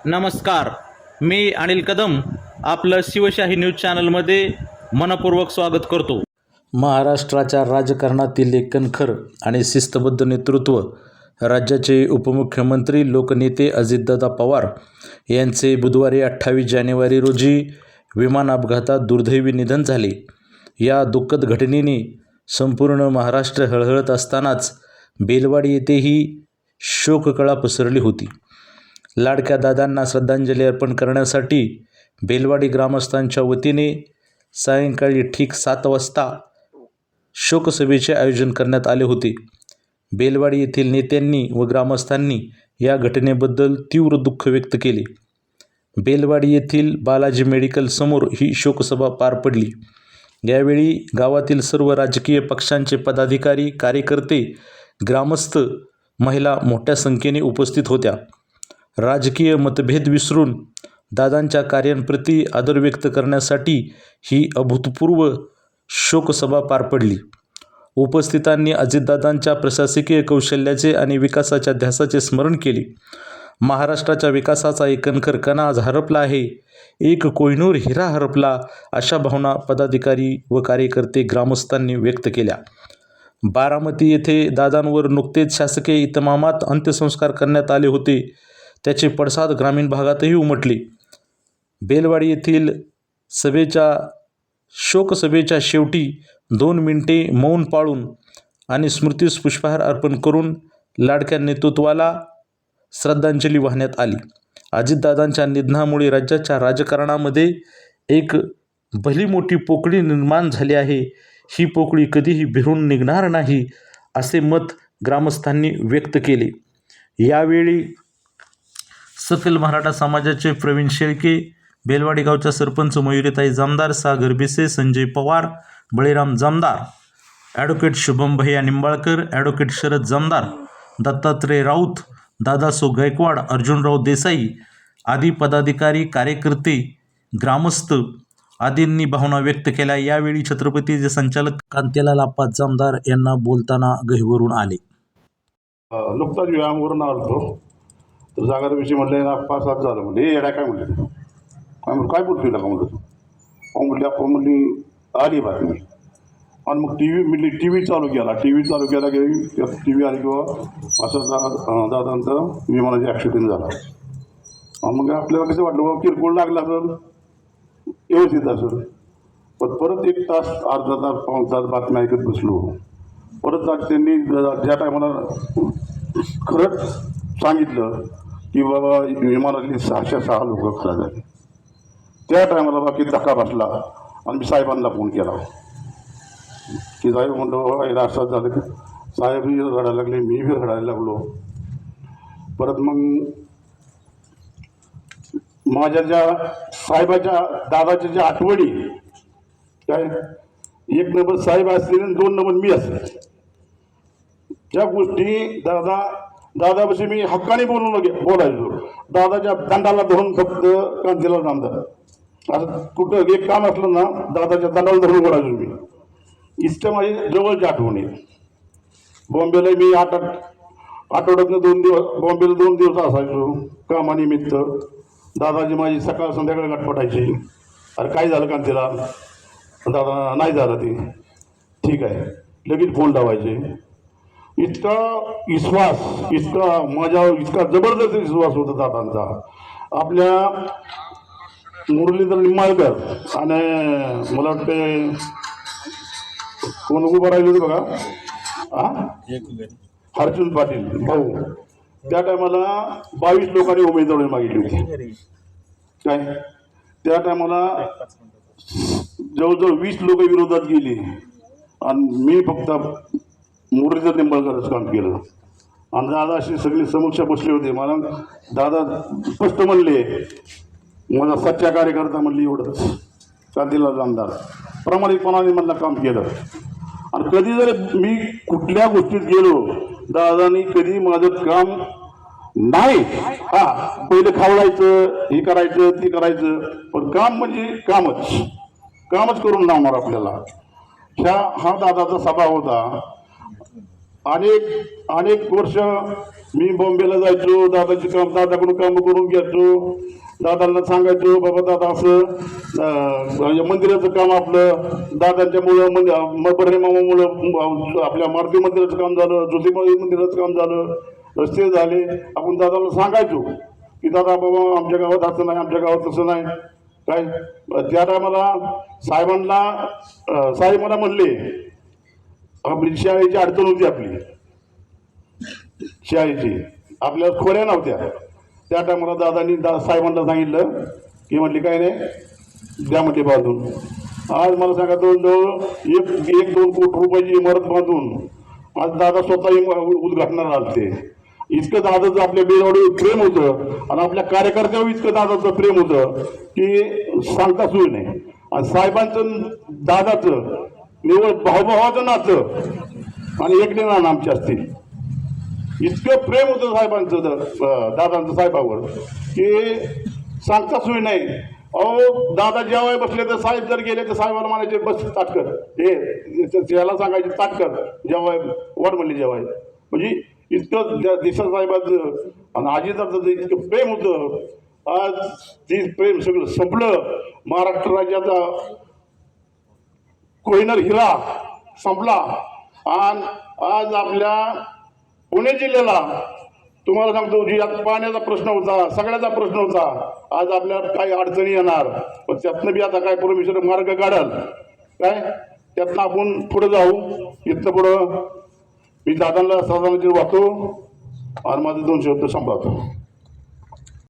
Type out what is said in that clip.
नमस्कार, मी अनिल कदम आपलं शिवशाही न्यूज चॅनलमध्ये मनपूर्वक स्वागत करतो. महाराष्ट्राच्या राजकारणातील एक कणखर आणि शिस्तबद्ध नेतृत्व राज्याचे उपमुख्यमंत्री लोकनेते अजितदादा पवार यांचे बुधवारी 28 जानेवारी रोजी विमान अपघातात दुर्दैवी निधन झाले. या दुःखद घटनेने संपूर्ण महाराष्ट्र हळहळत असतानाच बेलवाडी येथेही शोककळा पसरली होती. लाडक्या दादांना श्रद्धांजली अर्पण करण्यासाठी बेलवाडी ग्रामस्थांच्या वतीने सायंकाळी ठीक 7 वाजता शोकसभेचे आयोजन करण्यात आले होते. बेलवाडी येथील नेत्यांनी व ग्रामस्थांनी या घटनेबद्दल तीव्र दुःख व्यक्त केले. बेलवाडी येथील बालाजी मेडिकल समोर ही शोकसभा पार पडली. यावेळी गावातील सर्व राजकीय पक्षांचे पदाधिकारी, कार्यकर्ते, ग्रामस्थ, महिला मोठ्या संख्येने उपस्थित होत्या. राजकीय मतभेद विसरून दादांच्या कार्यांप्रती आदर व्यक्त करण्यासाठी ही अभूतपूर्व शोकसभा पार पडली. उपस्थितांनी अजितदादांच्या प्रशासकीय कौशल्याचे आणि विकासाच्या ध्यासाचे स्मरण केले. महाराष्ट्राच्या विकासाचा एक कणखर कणा आज हरपला आहे, एक कोहिनूर हिरा हरपला, अशा भावना पदाधिकारी व कार्यकर्ते, ग्रामस्थांनी व्यक्त केल्या. बारामती येथे दादांवर नुकतेच शासकीय इतमामात अंत्यसंस्कार करण्यात आले होते. त्याचे पडसाद ग्रामीण भागातही उमटले. बेलवाडी येथील शोकसभेच्या शेवटी 2 मिनिटे मौन पाळून आणि स्मृतीस पुष्पहार अर्पण करून लाडक्या नेतृत्वाला श्रद्धांजली वाहण्यात आली. अजितदादांच्या निधनामुळे राज्याच्या राजकारणामध्ये एक भली मोठी पोकळी निर्माण झाली आहे. ही पोकळी कधीही भरून निघणार नाही, असे मत ग्रामस्थांनी व्यक्त केले. यावेळी सकल मराठा समाजाचे प्रवीण शेळके, बेलवाडी गावच्या सरपंच मयुरीताई जामदार, सागर बिसे, संजय पवार, बळीराम जामदार, ॲडव्होकेट शुभम भैया निंबाळकर, ॲडव्होकेट शरद जामदार, दत्तात्रय राऊत, दादासो गायकवाड, अर्जुनराव देसाई आदी पदाधिकारी, कार्यकर्ते, ग्रामस्थ आदींनी भावना व्यक्त केल्या. यावेळी छत्रपतीचे संचालक कांतीलाल आप्पा जामदार यांना बोलताना गहिवरून आले. नुकताच व्यायामवरून आलो तर जागाविषयी म्हणले ना 5-7 झालं. म्हणजे हे येडा काय म्हणले काय बोलतो का म्हणलं तू म्हणली आपण म्हणली आली बातमी आणि मग टी व्ही चालू केला. टी व्ही चालू केला की टी व्ही आली किंवा असं दादांचं विमानाचा ॲक्सिडेंट झाला. मग आपल्याला कसं वाटलं बाबा किरकोळ लागला असेल, व्यवस्थित असेल. पण परत 1 तास, अर्धा तास, पाऊण तास बातम्या ऐकत बसलो. परत आज त्यांनी ज्या टायमाला खरंच सांगितलं की बाबा विमानातली 606 लोक खरा झाले, त्या टायमाला बाकी धक्का बसला आणि मी साहेबांना फोन केला की साहेब म्हणतो याला असं झालं की साहेबही रडायला लागले, मी बी रडायला लागलो. परत मग माझ्या ज्या साहेबाच्या दादाच्या ज्या आठवणी काय, 1 नंबर साहेब असतील आणि 2 नंबर मी असेल, ज्या गोष्टी दादापाशी मी हक्काने बोलायचो. दादाच्या दंडाला धरून फक्त कांतीला जामदार असं कुठं एक काम असलं ना दादाच्या दंडाला धरून बोलायचो मी. इतक्या माझी जवळची आठवणी. बॉम्बेला मी आठवड्यातनं 2 दिवस बॉम्बेला 2 दिवस असायचो कामानिमित्त. दादाजी माझी सकाळ संध्याकाळी गटपटायची. अरे काय झालं कांतीला? दादा नाही झालं ते. ठीक आहे, लगेच फोन लावायचे. इतका विश्वास, इतका जबरदस्त विश्वास होता दादांचा. आपल्या मुरलीधर निंबाळकर आणि मला वाटते कोण उभं राहिले होते बघा, हरचंद पाटील भाऊ, त्या टायमाला 22 लोकांनी उमेदवारी मागितली होती. काय त्या टायमाला जवळजवळ 20 लोक विरोधात गेली आणि मी फक्त मुरलीधर निंबाळकरच काम केलं. आणि दादा अशी सगळी समक्ष बसले होते. मला दादा स्पष्ट म्हणले, माझा सच्चा कार्यकर्ता म्हणली एवढंच, कांतीलाल जामदार प्रामाणिकपणाने मला काम केलं. आणि कधी जर मी कुठल्या गोष्टीत गेलो, दादानी कधी माझं काम नाही पहिले खावडायचं, हे करायचं, ते करायचं, पण काम म्हणजे कामच करून लावणार आपल्याला. हा दादाचा स्वभाव होता. अनेक वर्ष मी बॉम्बेला जायचो, दादाची दादाकडून कामं करून घ्यायचो. दादांना सांगायचो बाबा दादा असं मंदिराचं काम आपलं दादांच्यामुळं बर्रे मामामुळं आपल्या मारुती मंदिराचं काम झालं, ज्योतिबा मंदिराचं काम झालं, रस्ते झाले. आपण दादाला सांगायचो की दादा बाबा आमच्या गावात असं नाही, आमच्या गावात तसं नाही काय. त्या टायमाला साहेब मला म्हणले आपली शाळेची अडचण होती, आपली शाळेची आपल्या खोल्या नव्हत्या. त्या टायमाला दादांनी साहेबांना सांगितलं की म्हटली काय नाही द्या म्हटली बांधून. आज मला सांगा जवळजवळ 1-2 कोटी रुपयाची इमारत बांधून आज दादा स्वतः उद्घाटनाला आलते. इतकं दादाचं आपल्या बेलवाडीवर प्रेम होतं आणि आपल्या कार्यकर्त्यावर इतकं दादाचं प्रेम होतं की सांगता सोय नाही. आणि साहेबांचं दादाचं निवड भाऊभावाचं नातं आणि एकले नाणं आमची असतील. इतकं प्रेम होतं साहेबांचं दादांचं साहेबावर की सांगता सोय नाही. अहो दादा जेवाय बसले तर साहेब जर गेले तर साहेबाला म्हणायचे बस ताटकर, हे त्याला सांगायचे ताटकर जेवाय वाट म्हणली जेवाय. म्हणजे इतकं देशा साहेबांचं आणि अजितदादाचं इतकं प्रेम होतं. आज ते प्रेम सगळं संपलं. महाराष्ट्र राज्याचा कोहिनूर हिरा संपला आणि आज आपल्या पुणे जिल्ह्याला तुम्हाला सांगतो जी आता पाण्याचा प्रश्न होता, सगळ्याचा प्रश्न होता. आज आपल्याला काही अडचणी येणार पण त्यातनं बी आता काय परमेश्वर मार्ग काढाल काय, त्यातनं आपण पुढे जाऊ. इथनं पुढं मी दादांना साधारण वाहतो आणि माझे 2 शब्द संपवतो.